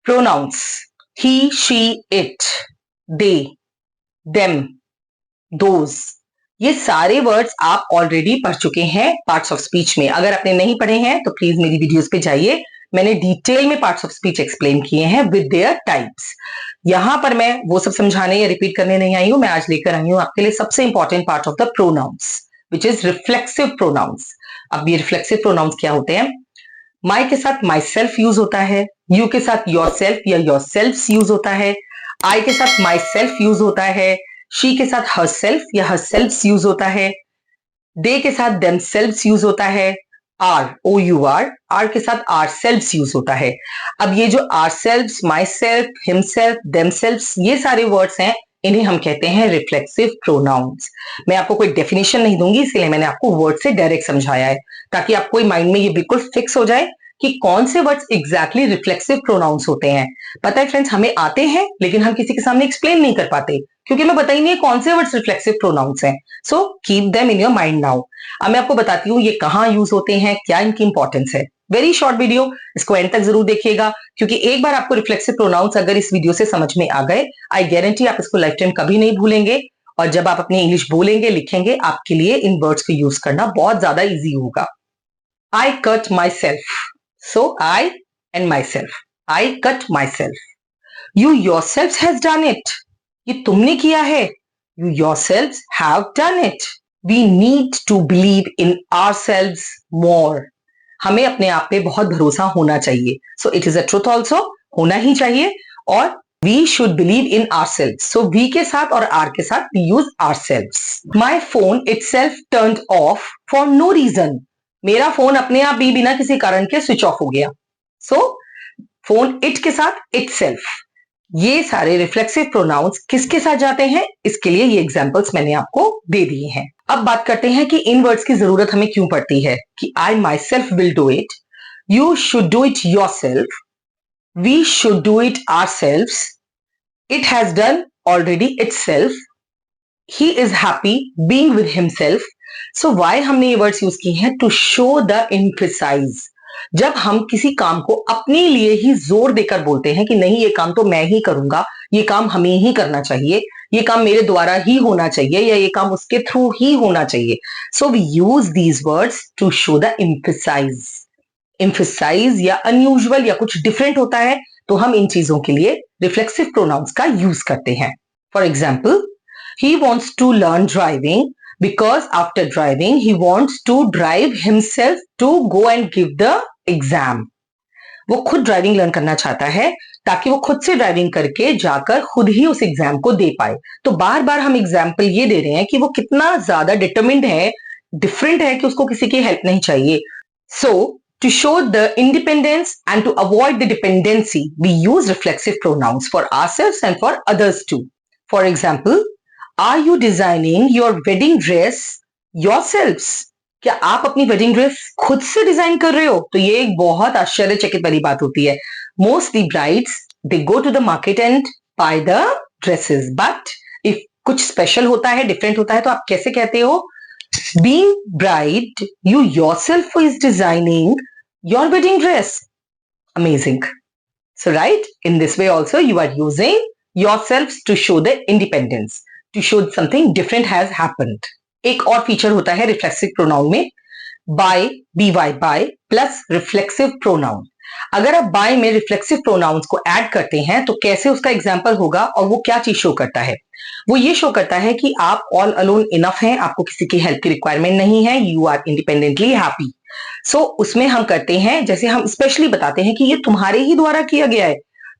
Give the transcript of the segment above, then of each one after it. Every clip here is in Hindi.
Pronounce he, she, it, they, them, those, ये सारे वर्ड्स आप ऑलरेडी पढ़ चुके हैं पार्ट्स ऑफ स्पीच में। अगर आपने नहीं पढ़े हैं तो प्लीज मेरी वीडियोस पे जाइए, मैंने डिटेल में पार्ट्स ऑफ स्पीच एक्सप्लेन किए हैं विद देयर टाइप्स। यहां पर मैं वो सब समझाने या रिपीट करने नहीं आई हूं, मैं आज लेकर आई हूं आपके लिए सबसे important part of the pronounce which is reflexive pronouns. अब ये रिफ्लेक्सिव प्रोनाउंस क्या होते हैं? माई के साथ माई सेल्फ यूज होता है, यू के साथ योर सेल्फ या योर सेल्फ यूज होता है, आई के साथ माई सेल्फ यूज होता है, शी के साथ हर सेल्फ या हर सेल्फ यूज होता है, दे के साथ देम सेल्फ यूज होता है, आर ओ यू आर के साथ आर सेल्फ यूज होता है। अब ये जो our self, my self, him self, them self, ये सारे वर्ड्स हैं, इन्हें हम कहते हैं रिफ्लेक्सिव प्रोनाउंस। मैं आपको कोई डेफिनेशन नहीं दूंगी, इसलिए मैंने आपको वर्ड से डायरेक्ट समझाया है ताकि आपको माइंड में ये बिल्कुल फिक्स हो जाए कि कौन से वर्ड्स एग्जैक्टली रिफ्लेक्सिव प्रोनाउंस होते हैं। पता है फ्रेंड्स, हमें आते हैं लेकिन हम किसी के सामने एक्सप्लेन नहीं कर पाते क्योंकि हमें पता ही नहीं है कौन से वर्ड्स रिफ्लेक्सिव प्रोनाउंस हैं। So keep them in your mind now. अब मैं आपको बताती हूँ ये कहाँ यूज होते हैं, क्या इनकी इंपॉर्टेंस है। वेरी शॉर्ट वीडियो, इसको एंड तक जरूर देखिएगा क्योंकि एक बार आपको रिफ्लेक्सिव प्रोनाउंस अगर इस वीडियो से समझ में आ गए, आई गारंटी आप इसको लाइफ टाइम कभी नहीं भूलेंगे और जब आप अपनी इंग्लिश बोलेंगे, लिखेंगे, आपके लिए इन वर्ड्स को यूज करना बहुत ज्यादा इजी होगा। I cut my self, so I and my self, I cut my self. You your self has done it, ये तुमने किया है, you your self have done it. We need to believe in our self more, हमें अपने आप पे बहुत भरोसा होना चाहिए। So it is a truth also, होना ही चाहिए। और we should believe in our self, so we के साथ और आर के साथ we use our self. My phone it self turn off for no reason, मेरा फोन अपने आप भी बिना किसी कारण के स्विच ऑफ हो गया। सो फोन इट के साथ इट सेल्फ, ये सारे रिफ्लेक्सिव प्रोनाउंस किसके साथ जाते हैं, इसके लिए ये एग्जांपल्स मैंने आपको दे दिए हैं। अब बात करते हैं कि इन वर्ड्स की जरूरत हमें क्यों पड़ती है कि I myself will do it, you should do it yourself, we should do it ourself, it has done already itself, he is happy being with himself. So why हमने ये वर्ड्स यूज किए हैं? To show the emphasise. जब हम किसी काम को अपने लिए ही जोर देकर बोलते हैं कि नहीं ये काम तो मैं ही करूंगा, ये काम हमें ही करना चाहिए, ये काम मेरे द्वारा ही होना चाहिए या ये काम उसके थ्रू ही होना चाहिए, so we use these words to show the emphasise. Emphasise या अनयूजुअल या कुछ डिफरेंट होता है तो हम इन चीजों के लिए रिफ्लेक्सिव प्रोनाउंस का यूज करते हैं। For example, he wants to learn driving because after driving he wants to drive himself to go and give the exam. वो खुद ड्राइविंग लर्न करना चाहता है ताकि वो खुद से ड्राइविंग करके जाकर खुद ही उस एग्जाम को दे पाए। तो बार बार हम एग्जाम्पल ये दे रहे हैं कि वो कितना ज्यादा डिटरमिन्ड है, डिफरेंट है कि उसको किसी की हेल्प नहीं चाहिए। सो to show the independence and to avoid the dependency, we use reflexive pronouns for ourselves and for others too. For example, Are you designing your wedding dress yourselves? क्या आप अपनी वेडिंग ड्रेस खुद से डिजाइन कर रहे हो? तो ये एक बहुत आश्चर्यचकित वाली बात होती है। Mostly brides they go to the market and buy the dresses, but if कुछ स्पेशल होता है, डिफरेंट होता है, तो आप कैसे कहते हो? Being bride, you yourself is designing your wedding dress. Amazing. So right, in this way also you are using yourselves to show the independence, to show something different has happened. एक और फीचर होता है रिफ्लेक्सिव प्रोनाउन में, by, by by plus reflexive pronoun. अगर आप बाय में रिफ्लेक्सिव प्रोनाउंस को ऐड करते हैं तो कैसे उसका एग्जाम्पल होगा और वो क्या चीज शो करता है? वो ये शो करता है कि आप ऑल अलोन इनफ हैं, आपको किसी की हेल्प की रिक्वायरमेंट नहीं है, यू आर इंडिपेंडेंटली हैप्पी। सो उसमें हम करते हैं, जैसे हम स्पेशली बताते हैं कि ये तुम्हारे ही द्वारा किया गया है,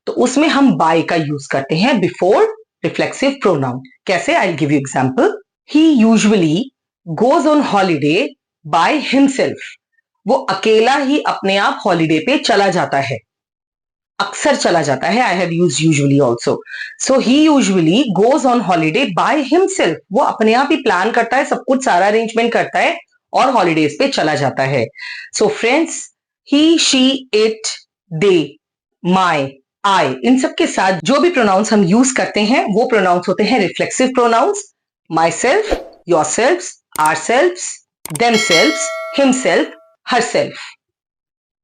तो उसमें हम बाय का यूज करते हैं बिफोर रिफ्लेक्सिव प्रोनाउन। कैसे? I will give you example. He usually goes on holiday by himself, वो अकेला ही अपने आप हॉलीडे पे चला जाता है, अक्सर चला जाता है। I have used usually also. So he usually goes on holiday by himself, वो अपने आप ही प्लान करता है, सब कुछ सारा अरेंजमेंट करता है और हॉलीडेज पे चला जाता है। So friends, he, she, it, they, my, I, इन सब के साथ जो भी प्रोनाउंस हम यूज करते हैं वो प्रोनाउंस होते हैं reflexive pronouns. My self, your self, our self, them self, him self, her self.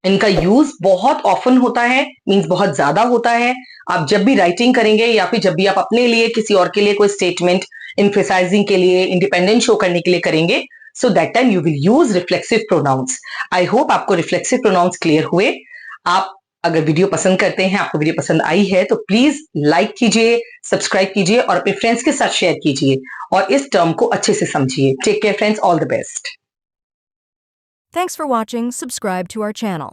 इनका यूज बहुत ऑफन होता है, मीन्स बहुत ज्यादा होता है। आप जब भी राइटिंग करेंगे या फिर जब भी आप अपने लिए किसी और के लिए कोई स्टेटमेंट एम्फेसाइजिंग के लिए, इंडिपेंडेंस शो करने के लिए करेंगे, so that time you will use reflexive pronouns. I hope आपको रिफ्लेक्सिव प्रोनाउंस क्लियर हुए। आप अगर वीडियो पसंद करते हैं, आपको वीडियो पसंद आई है, तो प्लीज लाइक कीजिए, सब्सक्राइब कीजिए और अपने फ्रेंड्स के साथ शेयर कीजिए और इस टर्म को अच्छे से समझिए। Take care friends, all the best. Thanks for watching. Subscribe to our channel.